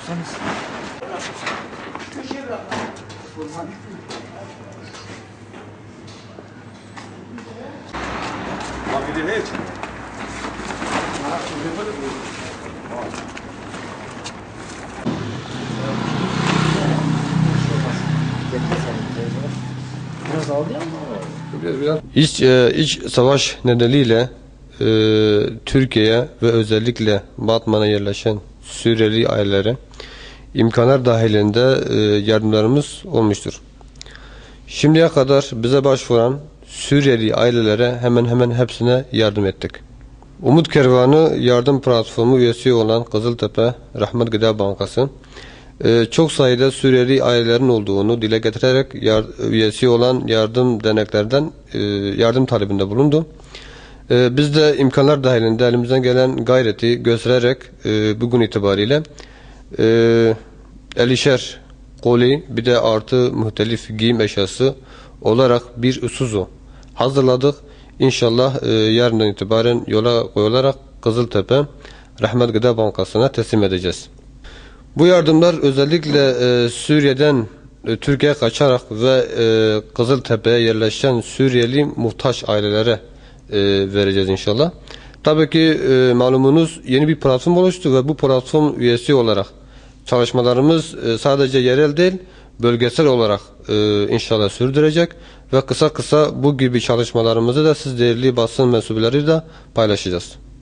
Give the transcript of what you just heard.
yapsanız. Abi de hiç. Biraz aldı ama. İç savaş nedeniyle Türkiye'ye ve özellikle Batman'a yerleşen Suriyeli ailelere imkanlar dahilinde yardımlarımız olmuştur. Şimdiye kadar bize başvuran Suriyeli ailelere hemen hemen hepsine yardım ettik. Umut Kervanı yardım platformu üyesi olan Kızıltepe Rahmet Gıda Bankası çok sayıda Suriyeli ailelerin olduğunu dile getirerek üyesi olan yardım derneklerden yardım talebinde bulundu. Biz de imkanlar dahilinde elimizden gelen gayreti göstererek bugün itibariyle 50'şer koli bir de artı muhtelif giyim eşyası olarak bir usuzu hazırladık. İnşallah yarından itibaren yola koyularak Kızıltepe Rahmet Gıda Bankası'na teslim edeceğiz. Bu yardımlar özellikle Suriye'den Türkiye'ye kaçarak ve Kızıltepe'ye yerleşen Suriyeli muhtaç ailelere vereceğiz inşallah. Tabii ki malumunuz yeni bir platform oluştu ve bu platform üyesi olarak çalışmalarımız sadece yerel değil, bölgesel olarak inşallah sürdürecek ve kısa kısa bu gibi çalışmalarımızı da siz değerli basın mensuplarıyla paylaşacağız.